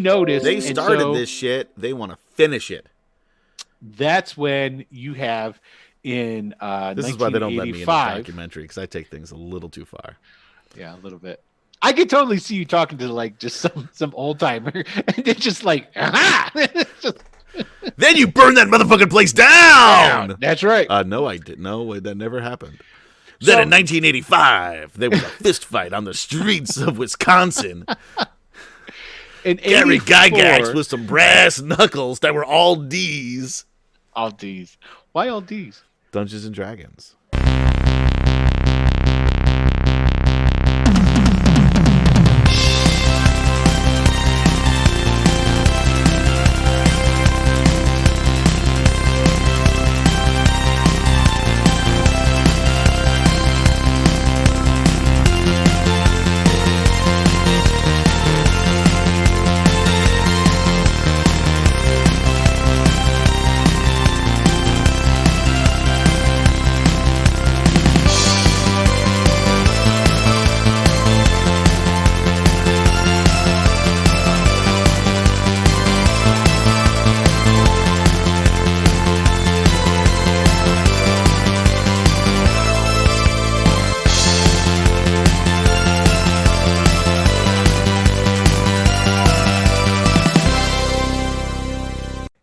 noticed. They started this shit. They want to finish it. That's when you have in This is why they don't let me in the 1985. documentary, because I take things a little too far. Yeah, a little bit. I could totally see you talking to like just some old timer, and it's just like, aha! Then you burn that motherfucking place down. That's right. No, I didn't. No, that never happened. Then in 1985, there was a fist fight on the streets of Wisconsin. In Gary 84 Gygax with some brass knuckles that were all D's. All D's. Why all D's? Dungeons and Dragons.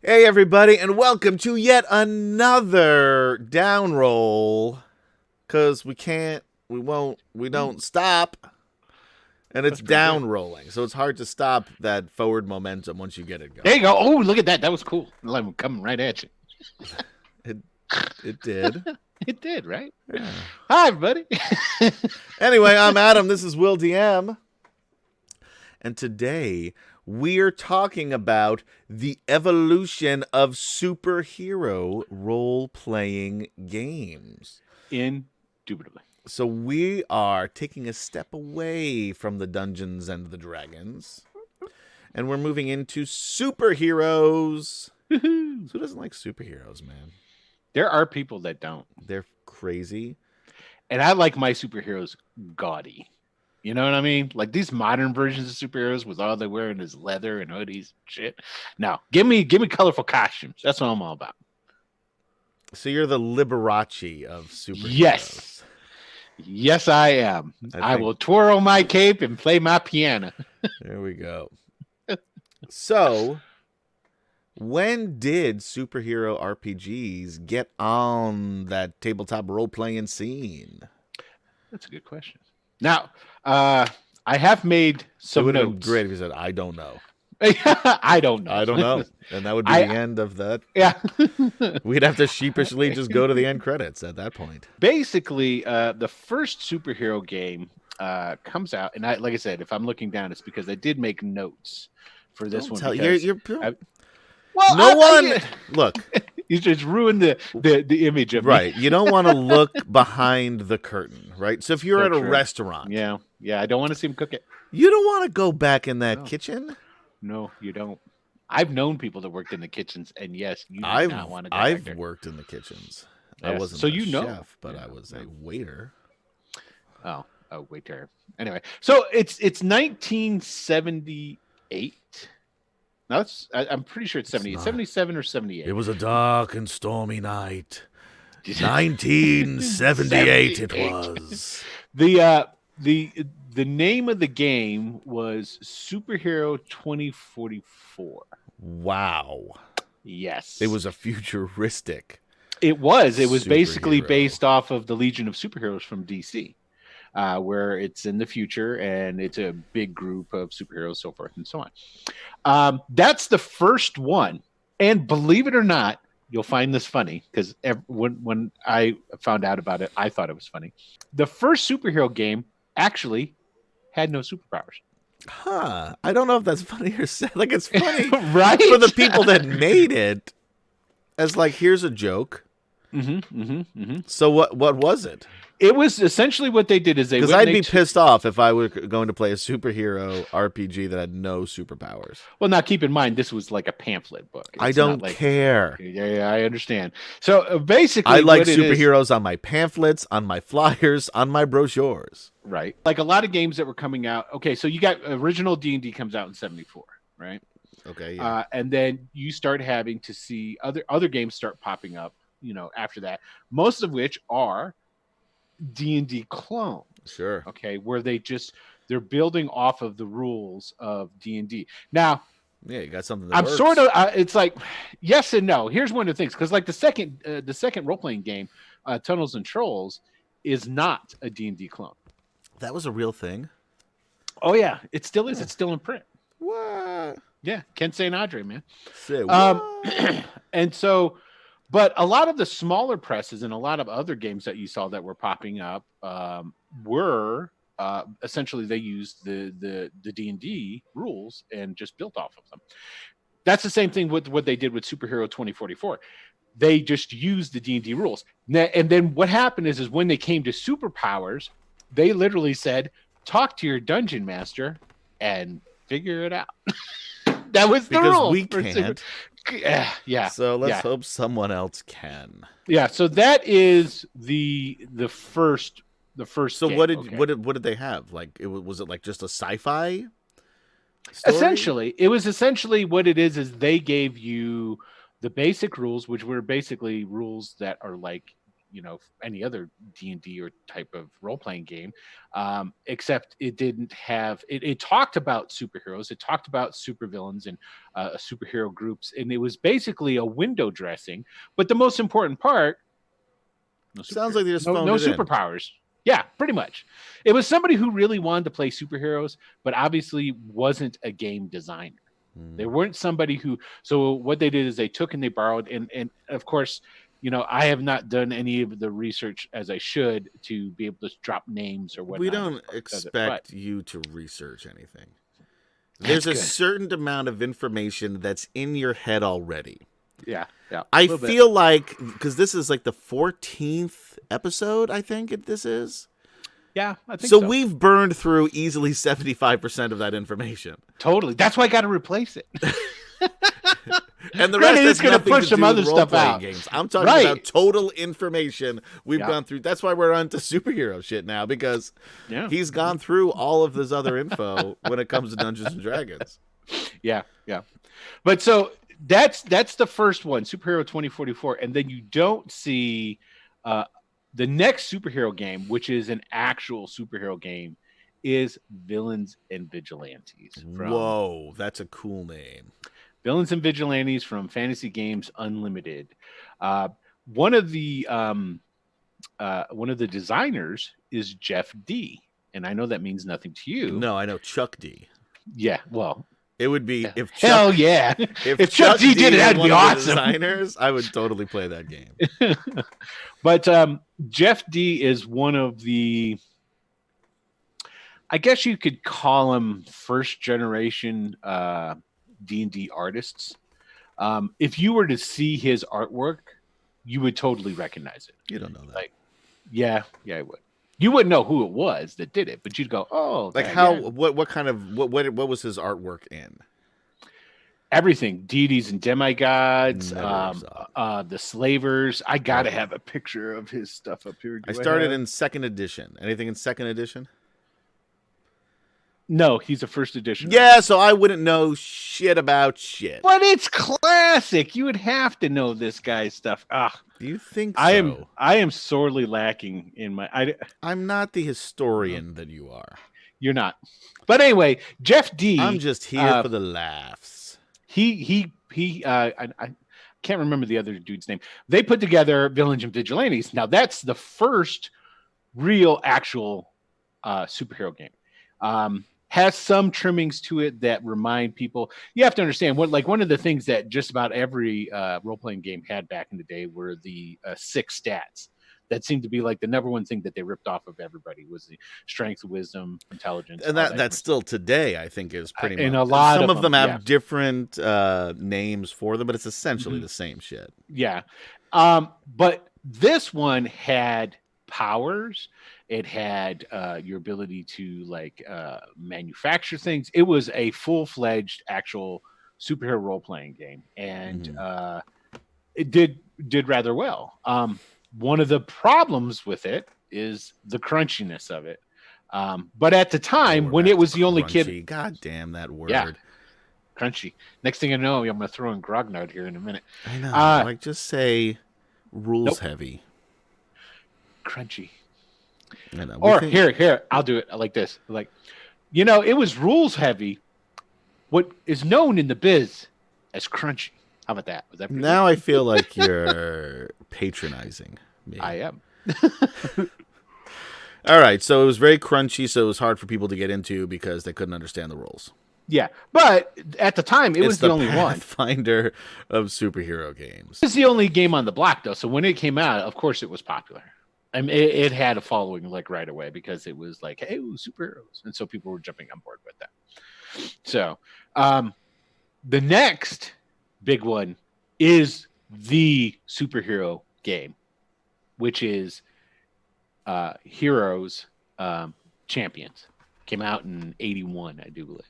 Hey everybody, and welcome to yet another down roll. Cause we don't stop. And it's down rolling, so it's hard to stop that forward momentum once you get it going. There you go. Oh, look at that. That was cool. I'm coming right at you. It did. It did, right? Yeah. Hi, everybody. Anyway, I'm Adam. This is Will.DM. And today we're talking about the evolution of superhero role-playing games. Indubitably. So we are taking a step away from the Dungeons and the Dragons, and we're moving into superheroes. Who doesn't like superheroes, man? There are people that don't. They're crazy. And I like my superheroes gaudy. You know what I mean? Like these modern versions of superheroes with all they're wearing is leather and hoodies and shit. No, give me colorful costumes. That's what I'm all about. So you're the Liberace of superheroes. Yes. Yes, I am. I will twirl my cape and play my piano. There we go. So, when did superhero RPGs get on that tabletop role-playing scene? That's a good question. Now, I have made some It would have notes. been great if you said, I don't know. I don't know. I don't know. And that would be the end of that. Yeah. We'd have to sheepishly just go to the end credits at that point. Basically, the first superhero game comes out, and like I said, if I'm looking down, it's because I did make notes for this one. Look. You just ruined the image of right. me. You don't want to look behind the curtain, right? So if you're at a restaurant. Yeah, I don't want to see him cook it. You don't want to go back in that kitchen. No, you don't. I've known people that worked in the kitchens, and yes, you do not want to go back there. I've worked in the kitchens. Yes. I wasn't a chef, but I was a waiter. Oh, waiter. Anyway, so it's 1978. No, I'm pretty sure it's 78. 77 or 78. It was a dark and stormy night. 1978 it was. The name of the game was Superhero 2044. Wow. Yes. It was a futuristic. It was. It was basically based off of the Legion of Superheroes from DC, where it's in the future and it's a big group of superheroes, so forth and so on. That's the first one. And believe it or not, you'll find this funny because when I found out about it, I thought it was funny. The first superhero game actually had no superpowers. Huh. I don't know if that's funny or sad. Like, it's funny right? for the people that made it as like, here's a joke. So what was it? It was essentially what they did is they... Because I'd be pissed off if I were going to play a superhero RPG that had no superpowers. Well, now keep in mind, this was like a pamphlet book. I don't care. Yeah, I understand. So basically... I like superheroes on my pamphlets, on my flyers, on my brochures. Right. Like a lot of games that were coming out. Okay, so you got original D&D comes out in 74. right? Okay, yeah. And then you start having to see other games start popping up, after that. Most of which are D&D clones, Sure. okay, where they're building off of the rules of D&D. Now, Yeah, you got something that I'm works. sort of it's like yes and no. Here's one of the things, because like the second role playing game, Tunnels and Trolls, is not a D&D clone. That was a real thing. Oh yeah, it still is. It's still in print. What? Yeah, Ken St. Andre, man. Say Um, what? and so, but a lot of the smaller presses and a lot of other games that you saw that were popping up were essentially they used the D&D rules and just built off of them. That's the same thing with what they did with Superhero 2044. They just used the D&D rules. And then what happened is when they came to superpowers, they literally said, talk to your dungeon master and figure it out. That was the rule. We can't. Yeah. So let's hope someone else can. Yeah. So that is the first. So game, what did they have? Like was it like just a sci-fi story? Essentially, it was essentially what it is they gave you the basic rules, which were basically rules that are like any other D&D or type of role-playing game, except it didn't have it talked about superheroes, it talked about supervillains and superhero groups, and it was basically a window dressing. But the most important part, sounds like they just no superpowers. Yeah, pretty much. It was somebody who really wanted to play superheroes, but obviously wasn't a game designer. They weren't somebody who. So what they did is they took and they borrowed, and of course, I have not done any of the research as I should to be able to drop names or whatnot. We don't expect you to research anything. There's a certain amount of information that's in your head already. Yeah. I feel like, because this is like the 14th episode, I think this is. Yeah, I think so. So we've burned through easily 75% of that information. Totally. That's why I got to replace it. And the rest is going to push some other stuff out. Games. I'm talking about total information we've gone through. That's why we're on to superhero shit now, because he's gone through all of this other info when it comes to Dungeons and Dragons. Yeah. But so that's the first one, Superhero 2044, and then you don't see the next superhero game, which is an actual superhero game, is Villains and Vigilantes. Whoa, that's a cool name. Villains and Vigilantes from Fantasy Games Unlimited. One of the designers is Jeff D, and I know that means nothing to you. No, I know Chuck D. Yeah, well, it would be if Chuck, if Chuck D did it, that'd be awesome. Designers, I would totally play that game. But Jeff D is one of the, I guess you could call him first generation D&D artists. If you were to see his artwork, you would totally recognize it. You don't know that. Like, yeah, I would. You wouldn't know who it was that did it, but you'd go, "Oh, like how? Yeah. What kind of what was his artwork in?" Everything, deities and demigods, the slavers. I gotta have a picture of his stuff up here. I started in second edition. Anything in second edition? No, he's a first edition. Yeah, so I wouldn't know shit about shit. But it's classic. You would have to know this guy's stuff. Do you think so? I am sorely lacking in my. I'm not the historian that you are. You're not. But anyway, Jeff D. I'm just here for the laughs. I can't remember the other dude's name. They put together Villains and Vigilantes. Now that's the first real actual superhero game. Has some trimmings to it that remind people. You have to understand one of the things that just about every role-playing game had back in the day were the 6 stats. That seemed to be like the number one thing that they ripped off of everybody was the strength, wisdom, intelligence. And that's still today, I think, is pretty much. And a lot some of them have different names for them, but it's essentially the same shit. Yeah. But this one had powers. It had your ability to manufacture things. It was a full-fledged actual superhero role-playing game, and it did rather well. One of the problems with it is the crunchiness of it. But at the time, when it was the only kid, God damn that word. Yeah. Crunchy. Next thing I know, I'm going to throw in Grognard here in a minute. I know. Like, just say rules Nope. heavy. Crunchy. I know. Or here, I'll do it like this. Like, it was rules heavy. What is known in the biz as crunchy. How about that? Was that now I feel like you're patronizing me. I am. All right, so it was very crunchy, so it was hard for people to get into because they couldn't understand the rules. Yeah, but at the time, it was the only one. Pathfinder of superhero games. It's the only game on the block, though. So when it came out, of course, it was popular. I mean, it had a following like right away because it was like, hey, superheroes, and so people were jumping on board with that. So, the next big one is the superhero game, which is Heroes Champions. Came out in 1981, I do believe.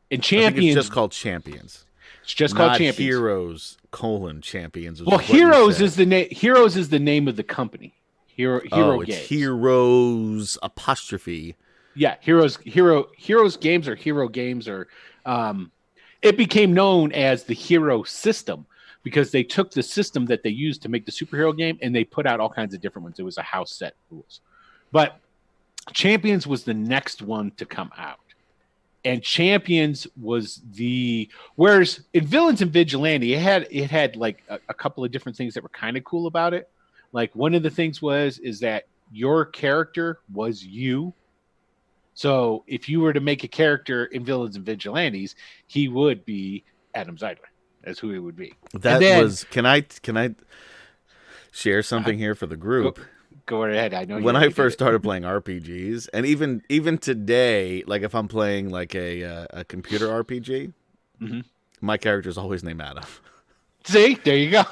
And Champions, I think it's just called Champions. It's just called Champions. Heroes Champions. Well, Heroes is the name. Heroes is the name of the company. Hero Games. Heroes apostrophe. Yeah, Heroes Games or Hero Games or it became known as the Hero System because they took the system that they used to make the superhero game and they put out all kinds of different ones. It was a house set rules. But Champions was the next one to come out. And Champions was whereas in Villains and Vigilante, it had like a couple of different things that were kind of cool about it. Like one of the things is that your character was you. So if you were to make a character in Villains and Vigilantes, he would be Adam Zeidler. That's who he would be. Can I share something here for the group? Go right ahead. I know when I first started playing RPGs, and even today, like if I'm playing like a computer RPG, my character is always named Adam. See, there you go.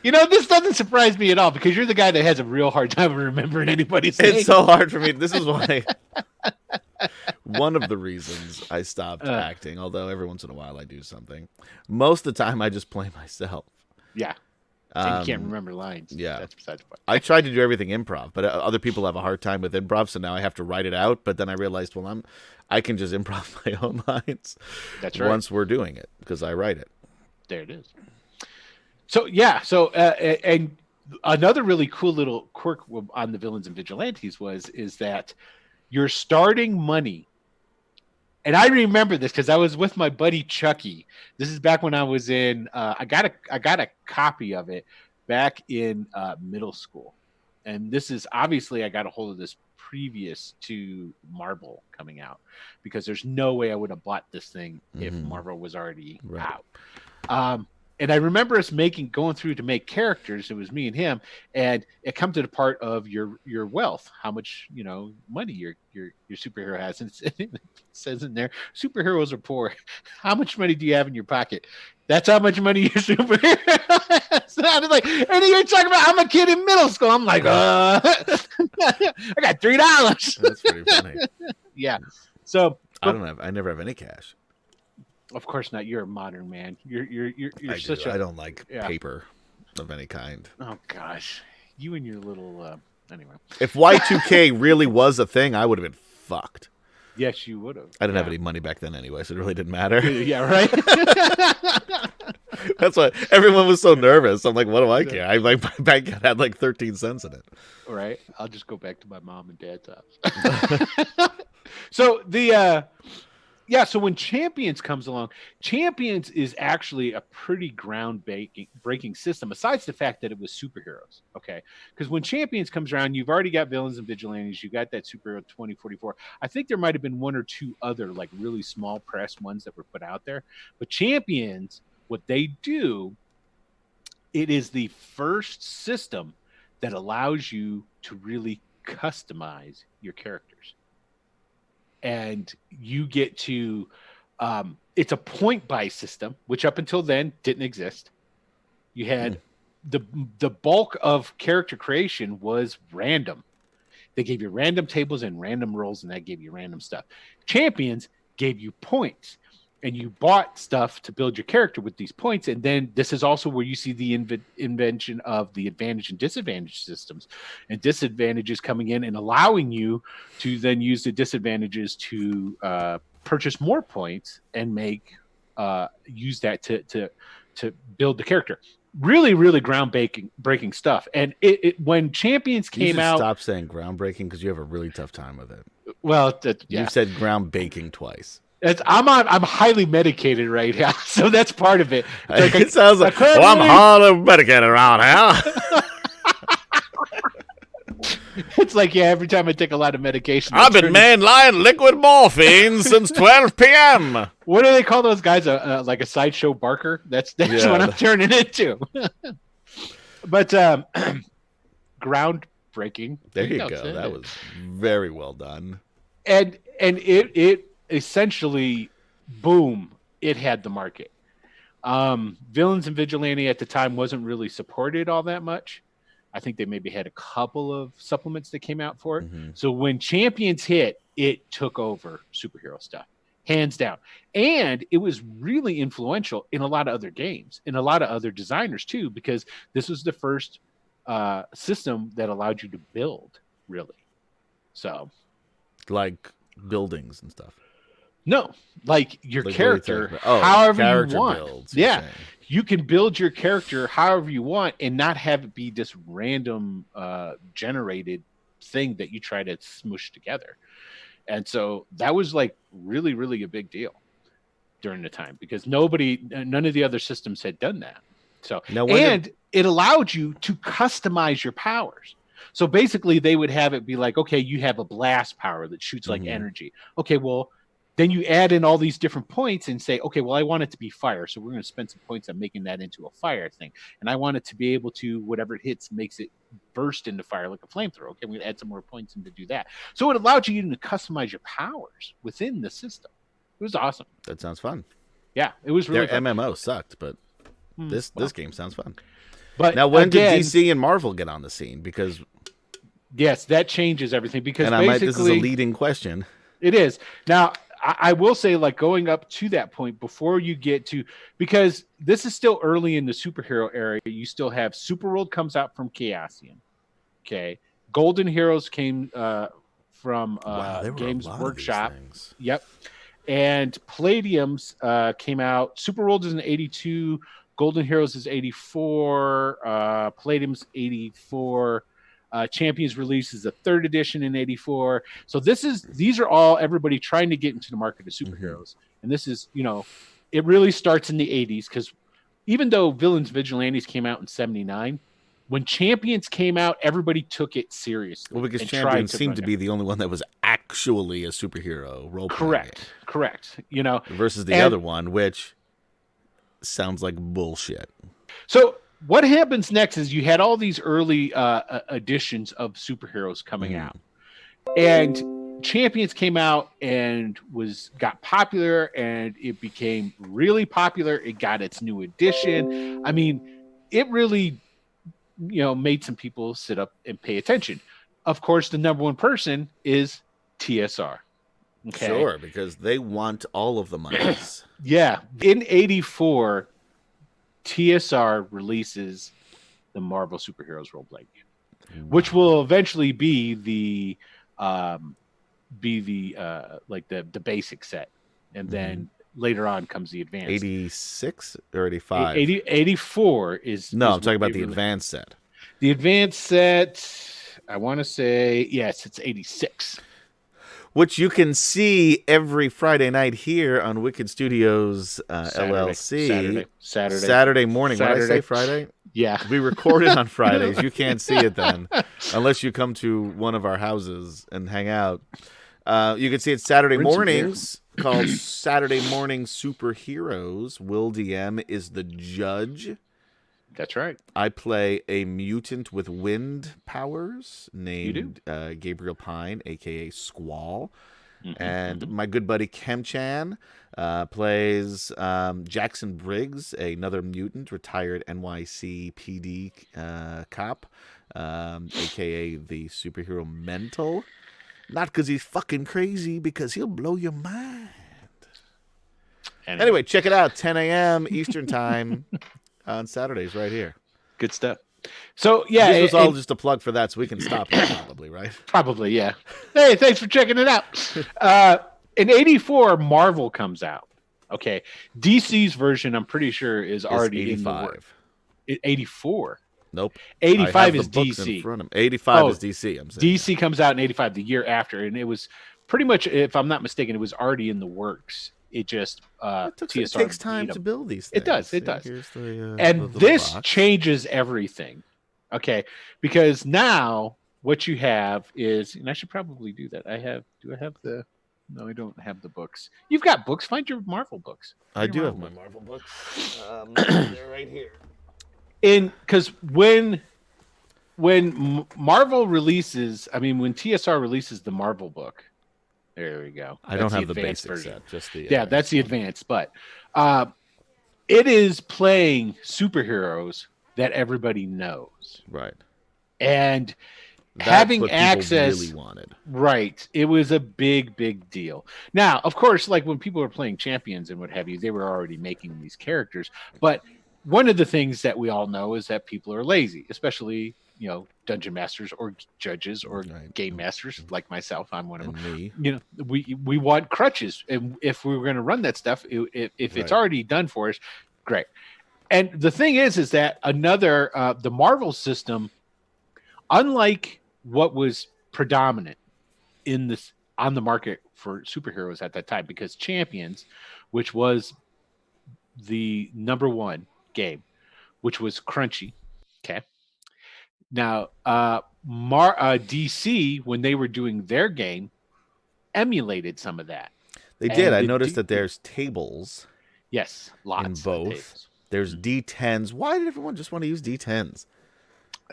This doesn't surprise me at all because you're the guy that has a real hard time remembering anybody's name. It's so hard for me. This is why one of the reasons I stopped acting, although every once in a while I do something. Most of the time I just play myself. Yeah. And you can't remember lines. Yeah. That's besides the point. I tried to do everything improv, but other people have a hard time with improv, so now I have to write it out. But then I realized, I can just improv my own lines. That's right. Once we're doing it, because I write it. There it is. So, yeah. So, and another really cool little quirk on the Villains and Vigilantes is that your starting money, and I remember this because I was with my buddy Chucky. This is back when I was in. I got a copy of it back in middle school, and this is obviously I got a hold of this previous to Marvel coming out because there's no way I would have bought this thing if Marvel was already out. And I remember us going through to make characters. It was me and him, and it comes to the part of your wealth, how much money your superhero has, and it says in there, superheroes are poor. How much money do you have in your pocket? That's how much money your superhero has. So I was like, and you're talking about I'm a kid in middle school. I'm like, I got $3. That's pretty funny. Yeah. So I never have any cash. Of course not. You're a modern man. You're I don't like paper of any kind. Oh gosh, you and your little anyway. If Y2K really was a thing, I would have been fucked. Yes, you would have. I didn't have any money back then anyway, so it really didn't matter. Yeah, right. That's why everyone was so nervous. I'm like, what do I care? My bank had like 13 cents in it. All right, I'll just go back to my mom and dad's house. So so when Champions comes along, Champions is actually a pretty groundbreaking system, besides the fact that it was superheroes, okay? Because when Champions comes around, you've already got Villains and Vigilantes, you got that Superhero 2044. I think there might have been one or two other like really small press ones that were put out there. But Champions, what they do, it is the first system that allows you to really customize your characters. And you get to, it's a point buy system, which up until then didn't exist. You had the bulk of character creation was random. They gave you random tables and random rolls, and that gave you random stuff. Champions gave you points, and you bought stuff to build your character with these points. And then this is also where you see the invention of the advantage and disadvantage systems, and disadvantages coming in and allowing you to then use the disadvantages to purchase more points and use that to build the character. Really, really breaking stuff. And when Champions came out, stop saying groundbreaking because you have a really tough time with it. Well, you've said groundbreaking twice. I'm highly medicated right now, so that's part of it. It sounds like I'm highly medicated around here. It's like, yeah, every time I take a lot of medication, I've been mainline liquid morphine since 12 p.m. What do they call those guys? Like a sideshow barker? That's what I'm turning into. But groundbreaking. There you go. That was very well done. And it essentially, boom, it had the market. Villains and Vigilante at the time wasn't really supported all that much. I think they maybe had a couple of supplements that came out for it. Mm-hmm. So when Champions hit, it took over superhero stuff, hands down. And it was really influential in a lot of other games, and a lot of other designers too, because this was the first system that allowed you to build, really. So, like buildings and stuff. No, like your character, however character you want. Builds, yeah. You can build your character however you want and not have it be this random generated thing that you try to smush together. And so that was like really, really a big deal during the time, because none of the other systems had done that. So, it allowed you to customize your powers. So basically they would have it be like, okay, you have a blast power that shoots like energy. Okay, well, then you add in all these different points and say, okay, well, I want it to be fire. So we're going to spend some points on making that into a fire thing. And I want it to be able to, whatever it hits, makes it burst into fire like a flamethrower. Okay, we're going to add some more points in to do that. So it allowed you to customize your powers within the system. It was awesome. That sounds fun. Yeah, it was really Their fun. MMO sucked, but this game sounds fun. But now, when did DC and Marvel get on the scene? Because yes, that changes everything. Because this is a leading question. It is. Now, I will say, like, going up to that point before you get to, because this is still early in the superhero era, you still have Superworld comes out from Chaosium. Okay. Golden Heroes came from Games Workshop. Yep. And Palladium's came out. Superworld is in 82. Golden Heroes is 84. Palladium's 84. Champions releases a third edition in 84. So these are all everybody trying to get into the market of superheroes. And this is, it really starts in the 80s, because even though Villains Vigilantes came out in 79, when Champions came out, everybody took it seriously. Well, because Champions seemed to be the only one that was actually a superhero role playing. Correct. Versus the other one, which sounds like bullshit. So what happens next is you had all these early editions of superheroes coming out, and Champions came out and got popular, and it became really popular. It got its new edition. I mean, it really, made some people sit up and pay attention. Of course, the number one person is TSR. Okay? Sure, because they want all of the monies. Yeah. In 84, TSR releases the Marvel Superheroes role-playing game, which will eventually be the basic set, and then later on comes the advanced. 86 or 85? 84 is. No, I'm talking about the advanced set. The advanced set, I want to say, yes, it's 86. Which you can see every Friday night here on Wicked Studios LLC. Saturday morning. When I say Friday? Yeah. We record it on Fridays. You can't see it then, unless you come to one of our houses and hang out. You can see it Saturday mornings, called Saturday Morning Superheroes. Will.DM is the judge. That's right. I play a mutant with wind powers named Gabriel Pine, a.k.a. Squall. And my good buddy Kemchan plays Jackson Briggs, another mutant, retired NYCPD cop, a.k.a. the superhero Mental. Not because he's fucking crazy, because he'll blow your mind. Anyway, check it out, 10 a.m. Eastern Time. On Saturdays, right here. Good stuff. So, yeah. This was all just a plug for that, so we can stop here, probably, right? Probably, yeah. Hey, thanks for checking it out. in 84, Marvel comes out. Okay. DC's version, I'm pretty sure, is already in the work. 84. Nope. 85 I have is the books DC. in front of me. 85 is DC. I'm saying DC comes out in 85, the year after, and it was pretty much, if I'm not mistaken, it was already in the works. It just it takes time to build these things. It does. It See, does. Here's and the this box. changes everything. Okay, because now what you have is, and I should probably do that. Do I have the? No, I don't have the books. You've got books. Find your Marvel books. I do have my Marvel books. They're right here. Because when Marvel releases, when TSR releases the Marvel book, there we go. I don't have the basic version. Set, just the that's the advanced, but it is playing superheroes that everybody knows, right? And that's having what access, really wanted, right? It was a big deal. Now, of course, like when people were playing Champions and what have you, they were already making these characters, but one of the things that we all know is that people are lazy, especially dungeon masters or judges or game masters like myself. I'm one of them. Me. We want crutches, and if we were going to run that stuff, if it's already done for us, great. And the thing is that the Marvel system, unlike what was predominant on the market for superheroes at that time, because Champions, which was the number one game, which was crunchy. Okay. Now, DC, when they were doing their game, emulated some of that. They did. I noticed that there's tables. Yes, lots in both. Of tables. There's D10s. Why did everyone just want to use D10s?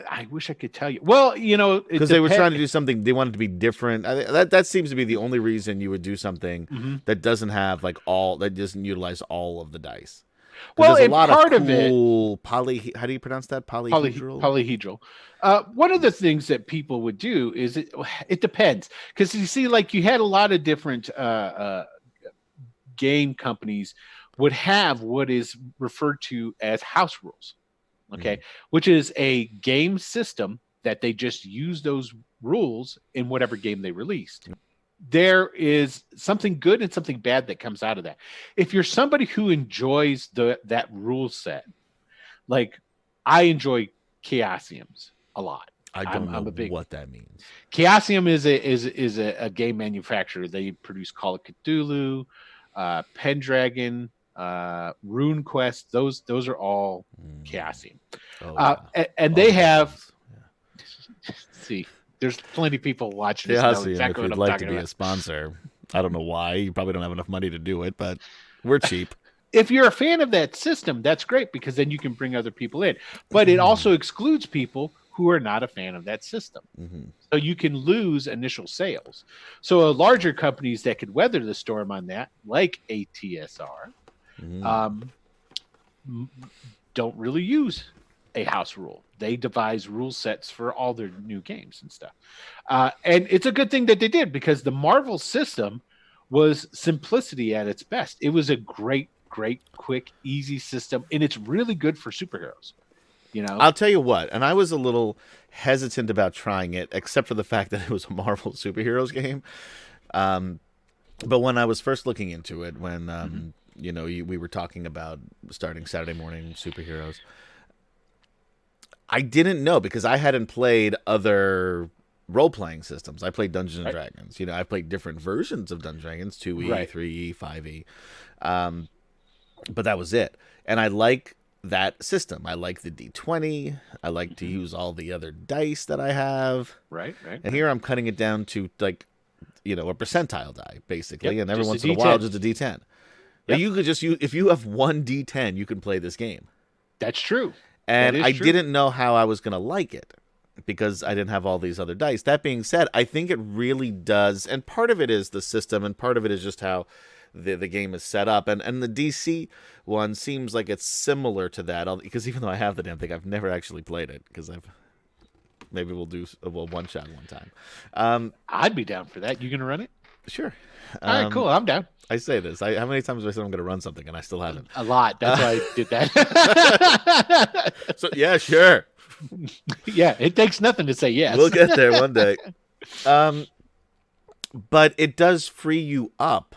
I wish I could tell you. Well, because they were trying to do something. They wanted to be different. That seems to be the only reason you would do something that doesn't have that doesn't utilize all of the dice. Well, there's a lot part of cool of it. How do you pronounce that? Polyhedral. Polyhedral. One of the things that people would do is it depends, because you see, like, you had a lot of different game companies would have what is referred to as house rules. Okay, which is a game system that they just use those rules in whatever game they released. There is something good and something bad that comes out of that. If you're somebody who enjoys that rule set, like I enjoy Chaosiums a lot. I don't know what that means. Chaosium is a game manufacturer. They produce Call of Cthulhu, Pendragon, Rune Quest. Those are all Chaosium. And they have see, there's plenty of people watching this. Chaosium, exactly, if you'd like to be a sponsor, I don't know why. You probably don't have enough money to do it, but we're cheap. If you're a fan of that system, that's great, because then you can bring other people in. But it also excludes people who are not a fan of that system. So you can lose initial sales. So larger companies that could weather the storm on that, like ATSR, don't really use a house rule. They devise rule sets for all their new games and stuff. And it's a good thing that they did, because the Marvel system was simplicity at its best. It was a great, quick, easy system, and it's really good for superheroes. I'll tell you what, and I was a little hesitant about trying it, except for the fact that it was a Marvel superheroes game. But when I was first looking into it, when we were talking about starting Saturday morning superheroes, I didn't know, because I hadn't played other role-playing systems. I played Dungeons and Dragons. I played different versions of Dungeons and Dragons, 2E, 3E, 5E. But that was it. And I like that system. I like the D20. I like to use all the other dice that I have. Right. And here I'm cutting it down to, a percentile die, basically. And every once in a a while, just a D10. But you could just use, if you have one D10, you can play this game. That's true. And I didn't know how I was going to like it, because I didn't have all these other dice. That being said, I think it really does. And part of it is the system, and part of it is just how the game is set up. And the DC one seems like it's similar to that, because even though I have the damn thing, I've never actually played it, because maybe we'll do one shot one time. I'd be down for that. You gonna run it? Sure. All right, cool. I'm down. I say this. How many times have I said I'm going to run something and I still haven't? A lot. That's why I did that. So yeah, sure. Yeah, it takes nothing to say yes. We'll get there one day. but it does free you up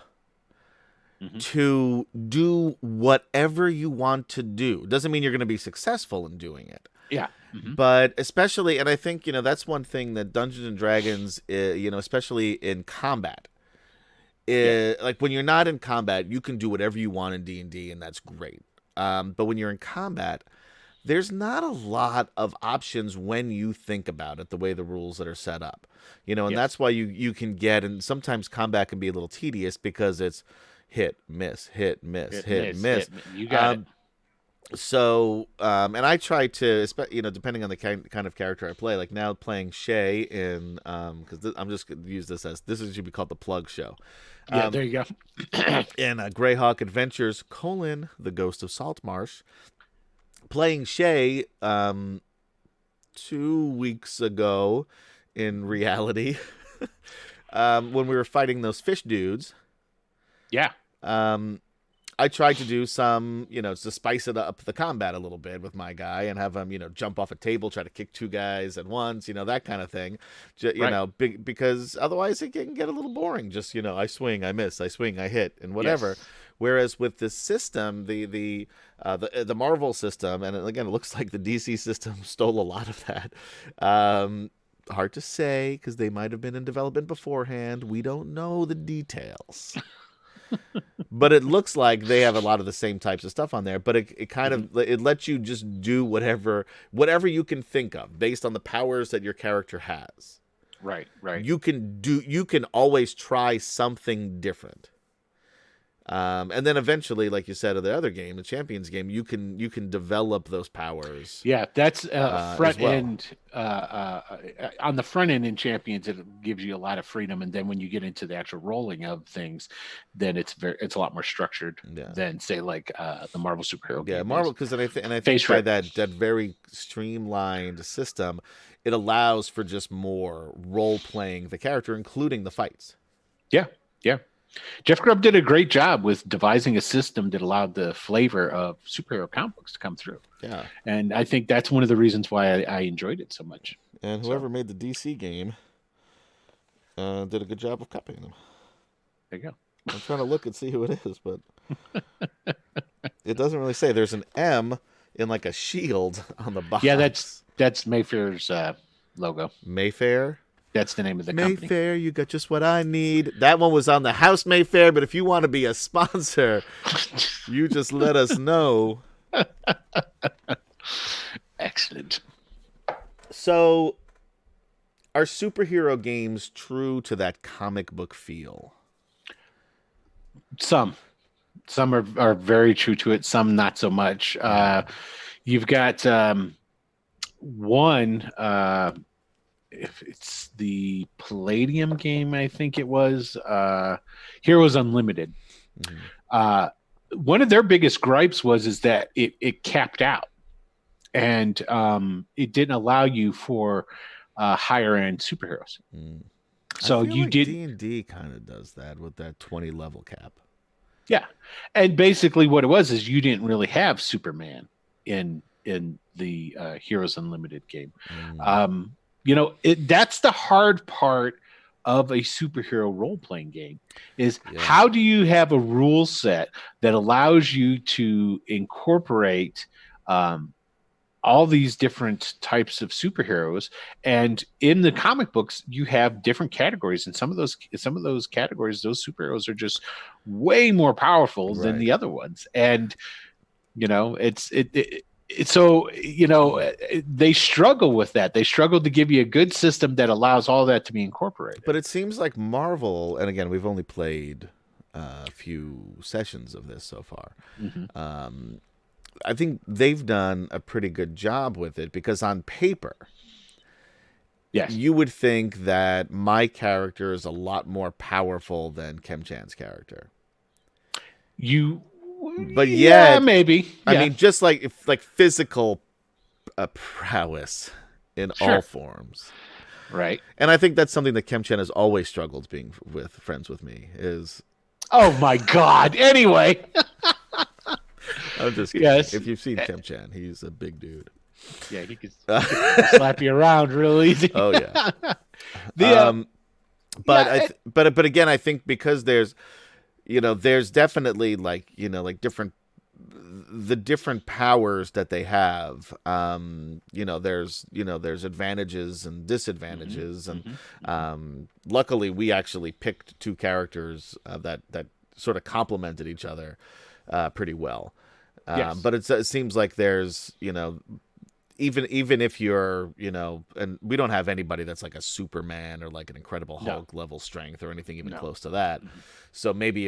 Mm-hmm. to do whatever you want to do. Doesn't mean you're going to be successful in doing it. Yeah. Mm-hmm. But especially, and I think, that's one thing that Dungeons and Dragons, especially in combat, like when you're not in combat, you can do whatever you want in D&D, and that's great. But when you're in combat, there's not a lot of options when you think about it, the way the rules that are set up, and that's why you can get, and sometimes combat can be a little tedious because it's hit, miss, hit, miss, hit, miss. You got it. So, and I try to, depending on the kind of character I play, like now playing Shay in, because I'm just going to use this should be called the plug show. Yeah, there you go. In Greyhawk Adventures, the Ghost of Saltmarsh, playing Shay 2 weeks ago in reality, when we were fighting those fish dudes. Yeah. I tried to do some, to spice it up the combat a little bit with my guy and have him, jump off a table, try to kick 2 guys at once, that kind of thing. Because otherwise it can get a little boring. Just, I swing, I miss, I swing, I hit, and whatever. Yes. Whereas with this system, the Marvel system, and again, it looks like the DC system stole a lot of that. Hard to say because they might have been in development beforehand. We don't know the details. But it looks like they have a lot of the same types of stuff on there, but it kind of it lets you just do whatever you can think of based on the powers that your character has. Right. You can always try something different. And then eventually, like you said, of the other game, the Champions game, you can develop those powers. Yeah, that's front end. On the front end in Champions, it gives you a lot of freedom, and then when you get into the actual rolling of things, then it's a lot more structured than say like the Marvel superhero game. Yeah, Marvel, because I think by that very streamlined system, it allows for just more role playing the character, including the fights. Yeah. Jeff Grubb did a great job with devising a system that allowed the flavor of superhero comic books to come through. Yeah. And I think that's one of the reasons why I enjoyed it so much. And whoever made the DC game did a good job of copying them. There you go. I'm trying to look and see who it is, but it doesn't really say. There's an M in like a shield on the box. Yeah, that's Mayfair's logo. Mayfair? That's the name of the company. Mayfair, you got just what I need. That one was on the House Mayfair, but if you want to be a sponsor, you just let us know. Excellent. So, are superhero games true to that comic book feel? Some are very true to it. Some not so much. You've got one. If it's the Palladium game, I think it was Heroes Unlimited. Mm-hmm. One of their biggest gripes is that it capped out, and it didn't allow you for higher end superheroes. So I feel you like did. D&D kind of does that with that 20 level cap. Yeah, and basically what it was is you didn't really have Superman in the Heroes Unlimited game. That's the hard part of a superhero role-playing game is how do you have a rule set that allows you to incorporate all these different types of superheroes, and in the comic books you have different categories, and some of those categories, those superheroes are just way more powerful than the other ones, and so they struggle with that. They struggle to give you a good system that allows all that to be incorporated. But it seems like Marvel, and again, we've only played a few sessions of this so far. Mm-hmm. I think they've done a pretty good job with it, because on paper, you would think that my character is a lot more powerful than Kem Chan's character. But maybe. I mean, just like physical prowess in all forms, right? And I think that's something that Kem Chan has always struggled being friends with me. Is oh my god! Anyway, I'm just kidding. Yes. If you've seen Kem Chan, he's a big dude. Yeah, he can slap you around real easy. Oh yeah. But Yeah, but again, I think because there's definitely the different powers that they have. There's advantages and disadvantages, and luckily we actually picked two characters that sort of complemented each other pretty well. yes, But it seems like there's even if you're and we don't have anybody that's like a Superman or like an Incredible no, Hulk level strength or anything even no. close to that. Mhm. So maybe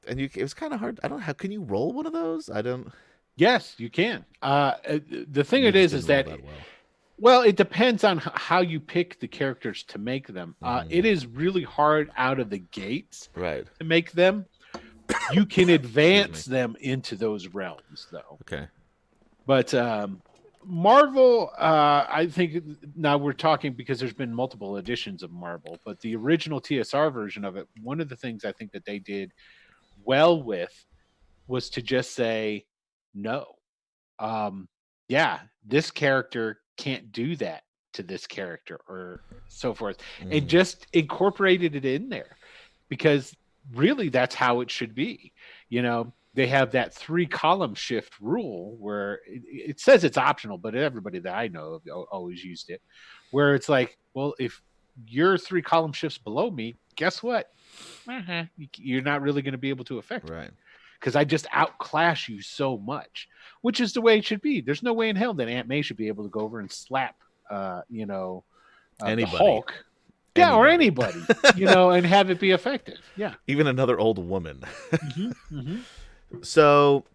it was kind of hard. I don't know how can you roll one of those. I don't. Yes, you can. The thing You it just is didn't roll that, that well. well, it depends on how you pick the characters to make them. It is really hard out of the gates Right. to make them. You can Excuse me. advance them into those realms, though. Okay. But Marvel, I think now we're talking because there's been multiple editions of Marvel, but the original TSR version of it, one of the things I think that they did well with was to just say no. um yeah, this character can't do that to this character or so forth, and Mm. just incorporated it in there, because really that's how it should be. They have that 3 column shift rule where it says it's optional, but everybody that I know of always used it, where it's like, well, if you're 3 column shifts below me, guess what? You're not really going to be able to affect me Right. because I just outclass you so much, which is the way it should be. There's no way in hell that Aunt May should be able to go over and slap, the Anybody. Hulk, yeah, or Anybody. anybody, and have it be effective. Yeah. Even another old woman. Hmm. So,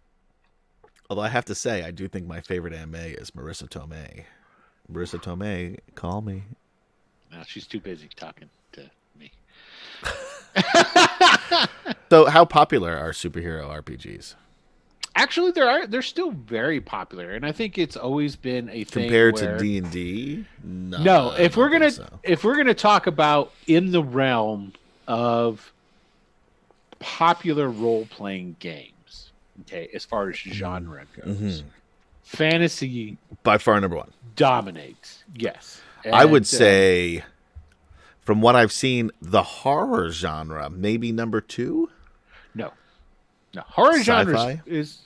although I have to say, I do think my favorite Aunt May is Marissa Tomei. Marissa Tomei, call me. No, she's too busy talking to me. So, how popular are superhero RPGs Actually, they're still very popular, and I think it's always been a thing compared to where D&D? No, no, I don't think so. if we're gonna talk about in the realm of popular role playing games, okay, as far as genre goes, fantasy By far number one. dominates. Yes, I would and say, from what I've seen, the horror genre maybe number two. no, no, horror genre Sci-fi? is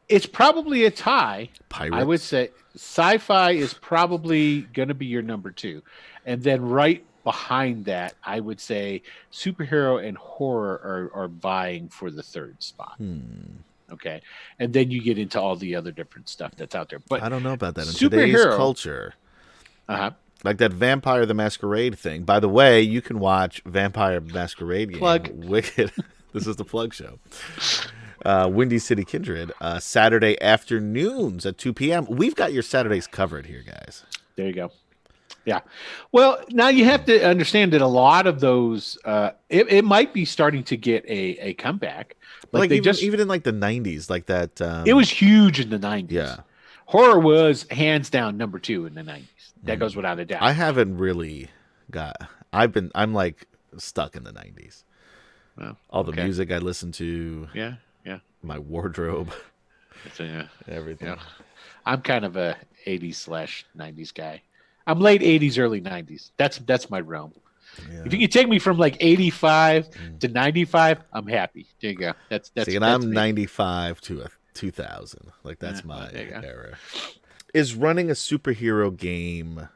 it's probably a tie. Pirates? I would say sci-fi is probably going to be your number 2, and then right behind that, I would say superhero and horror are vying for the 3rd spot. Okay, and then you get into all the other different stuff that's out there. But I don't know about that. In today's superhero, culture, uh-huh, like that Vampire the Masquerade thing. By the way, you can watch Vampire Masquerade game. Plug. Wicked. This is the plug show. Windy City Kindred, Saturday afternoons at 2 p.m. We've got your Saturdays covered here, guys. There you go. Yeah. Well, now you have to understand that a lot of those, it might be starting to get a comeback. Like they even in like the 90s, like that. It was huge in the 90s. Yeah. Horror was hands down number 2 in the 90s. That goes without a doubt. I haven't really got. I'm like stuck in the 90s. Well, All the okay. music I listened to. Yeah. Yeah. My wardrobe. Yeah. Everything. Yeah. I'm kind of a 80s/90s guy. I'm late 80s, early 90s. That's my realm. Yeah. If you can take me from like 85 to 95, I'm happy. There you go. That's See, and that's I'm me. 95 to 2000. Like that's my there you go. era. Is running a superhero game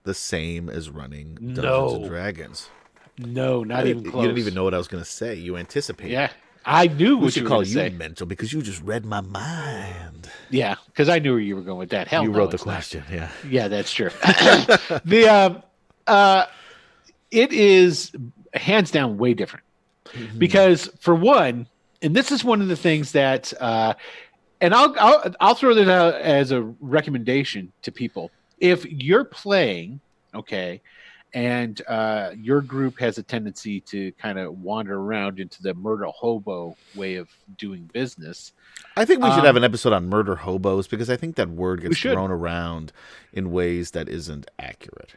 the same as running Dungeons and No. Dragons? No, not even close. You didn't even know what I was going to say. You anticipated. Yeah, I knew We what you should were call going to you say. mental because you just read my mind. Yeah, because I knew where you were going with that. Hell, You no, wrote the it's not. question. Yeah. Yeah, that's true. It is hands down way different because for one, and this is one of the things that, and I'll throw this out as a recommendation to people. If you're playing, okay, and your group has a tendency to kind of wander around into the murder hobo way of doing business. I think we should have an episode on murder hobos because I think that word gets should. thrown around in ways that isn't accurate.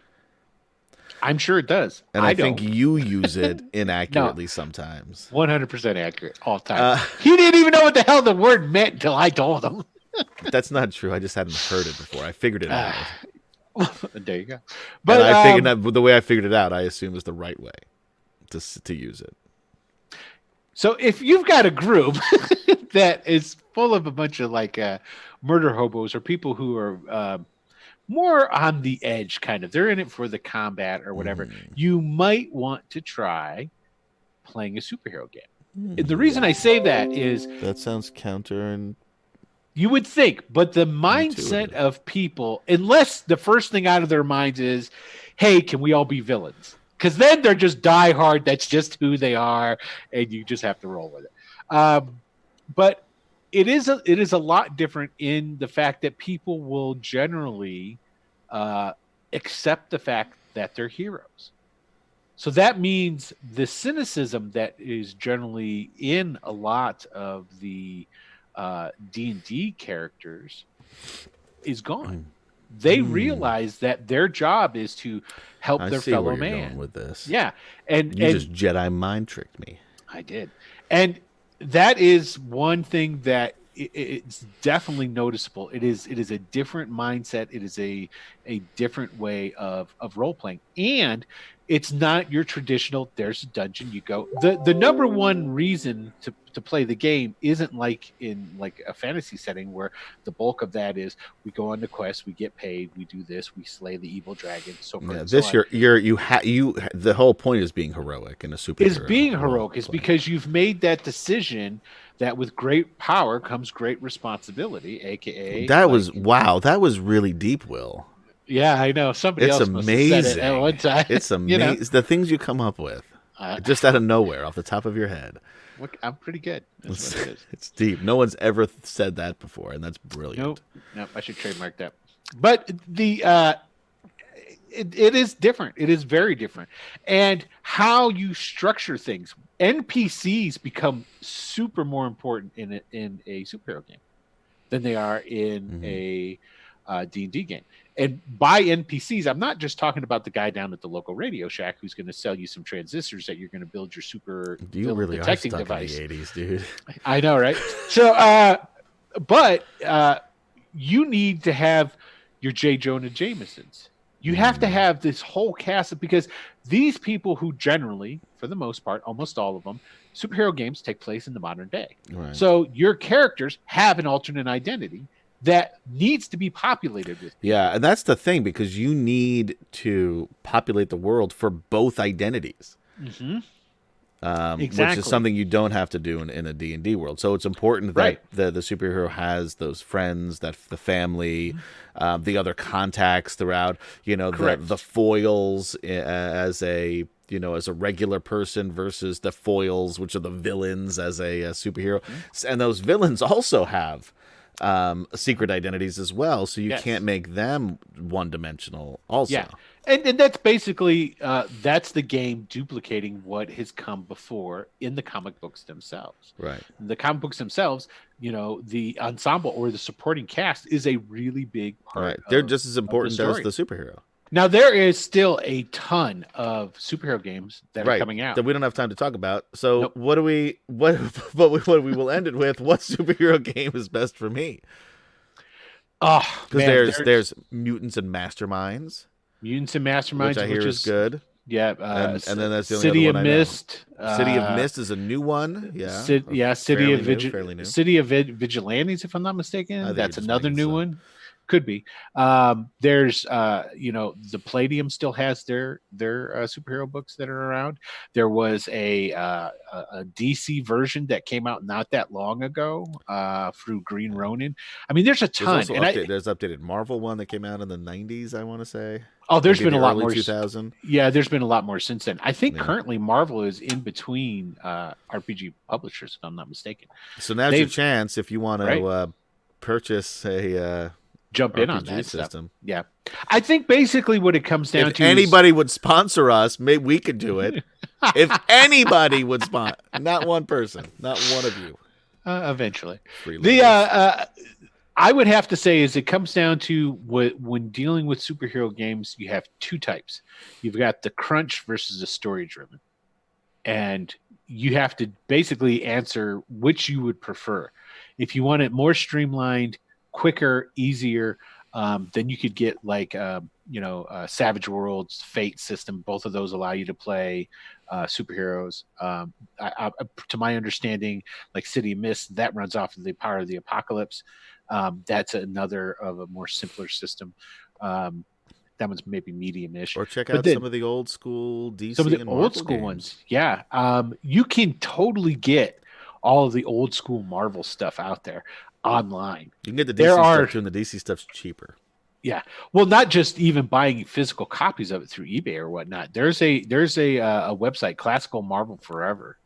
I'm sure it does. And I think don't. you use it inaccurately sometimes. 100% accurate all the time. He didn't even know what the hell the word meant until I told him. That's not true. I just hadn't heard it before. I figured it out. There you go. And But I figured that the way I figured it out, I assume is the right way to use it. so if you've got a group that is full of a bunch of like murder hobos or people who are more on the edge, kind of, they're in it for the combat or whatever, you might want to try playing a superhero game. And the reason I say that is That sounds counter and you would think, but the mindset intuitive. of people, unless the first thing out of their minds is, hey, can we all be villains? Because then they're just die hard. That's just who they are, and you just have to roll with it. But it is a lot different in the fact that people will generally accept the fact that they're heroes. So that means the cynicism that is generally in a lot of the D&D characters is gone. They realize that their job is to help I their see fellow where you're man. going with this. Yeah, and You just Jedi mind tricked me. I did, and that is one thing that it's definitely noticeable. It is a different mindset. It is a different way of role playing, and it's not your traditional. There's a dungeon, you go. The number one reason to play the game isn't like in like a fantasy setting where the bulk of that is we go on the quest, we get paid, we do this, we slay the evil dragon, so forth. Yeah, and this so on. you the whole point is being heroic in a superhero. Is being heroic is play. because you've made that decision that with great power comes great responsibility, aka That was wow. That was really deep, Will. yeah, I know. Somebody It's else must have said it at amazing. one time. It's You amazing. know, The things you come up with, just out of nowhere, off the top of your head. look, I'm pretty good. That's what it is. It's deep. No one's ever said that before, and that's brilliant. Nope. I should trademark that. But the it is different. It is very different, and how you structure things. NPCs become super more important in a superhero game than they are in a D&D game. And by NPCs, I'm not just talking about the guy down at the local Radio Shack who's going to sell you some transistors that you're going to build your super You really are detecting stuck device. in the 80s, dude. I know, right? So, but you need to have your J. Jonah Jamesons. You have to have this whole cast of, because these people who generally, for the most part, almost all of them, superhero games take place in the modern day. Right. So your characters have an alternate identity that needs to be populated with. Yeah, and that's the thing, because you need to populate the world for both identities. Mm-hmm. Which is something you don't have to do in a D&D world. So it's important that the superhero has those friends, that the family, the other contacts throughout. You know, the foils as a regular person versus the foils, which are the villains as a superhero, and those villains also have secret identities as well. So you can't make them one-dimensional. Also, yeah. And that's basically that's the game duplicating what has come before in the comic books themselves. Right. The comic books themselves, the ensemble or the supporting cast is a really big part. Right. They're just as important as the superhero. Now there is still a ton of superhero games that are coming out that we don't have time to talk about. So what we will end it with? What superhero game is best for me? Oh, because there's Mutants and Masterminds. Mutants and Masterminds, which I hear is good. Yeah, and then that's the only City other of one Mist. City of Mist is a new one. Yeah, City of Vigilantes, if I'm not mistaken. That's another new one. Could be. There's the Palladium still has their superhero books that are around. There was a DC version that came out not that long ago through Green Ronin. I mean, there's a ton. There's updated Marvel one that came out in the 90s, I want to say. Oh, there's been a lot more. 2000. Yeah, there's been a lot more since then. I think currently Marvel is in between RPG publishers, if I'm not mistaken. So now's your chance if you want to purchase a jump RPG in on that system. Stuff. Yeah, I think basically what it comes down to. If anybody would sponsor us, maybe we could do it. If anybody would sponsor, not one person, not one of you. Eventually, I would have to say is it comes down to when dealing with superhero games, you have two types. You've got the crunch versus the story driven, and you have to basically answer which you would prefer. If you want it more streamlined, quicker, easier, then you could get like Savage Worlds, Fate system. Both of those allow you to play superheroes. To my understanding, like City of Mist, that runs off of the Power of the Apocalypse. That's another of a more simpler system. That one's maybe medium-ish. Or check But out then some of the old school some of DC the and old Marvel school games. ones, yeah, you can totally get all of the old school Marvel stuff out there online. You can get the There DC stuff are, too, and the DC stuff's cheaper. yeah, well, not just even buying physical copies of it through eBay or whatnot. There's a website, Classical Marvel Forever,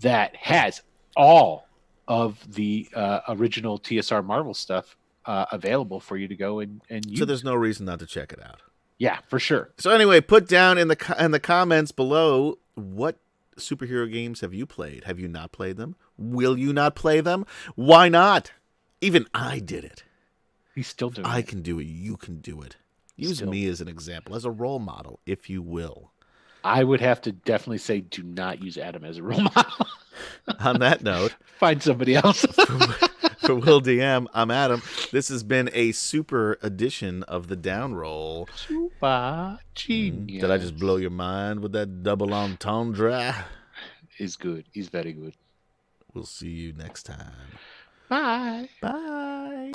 that has all of the original TSR Marvel stuff available for you to go and So there's use. no reason not to check it out. Yeah, for sure. So anyway, put down in the comments below, what superhero games have you played? Have you not played them? Will you not play them? Why not? Even I did it. He's still doing I it. can do it. You can do it. Use Still. me as an example, as a role model, if you will. I would have to definitely say do not use Adam as a role model. On that note, Find somebody else. for Will.DM, I'm Adam. This has been a super edition of the Down Roll. Super genius. Did I just blow your mind with that double entendre? He's good. He's very good. We'll see you next time. Bye. Bye.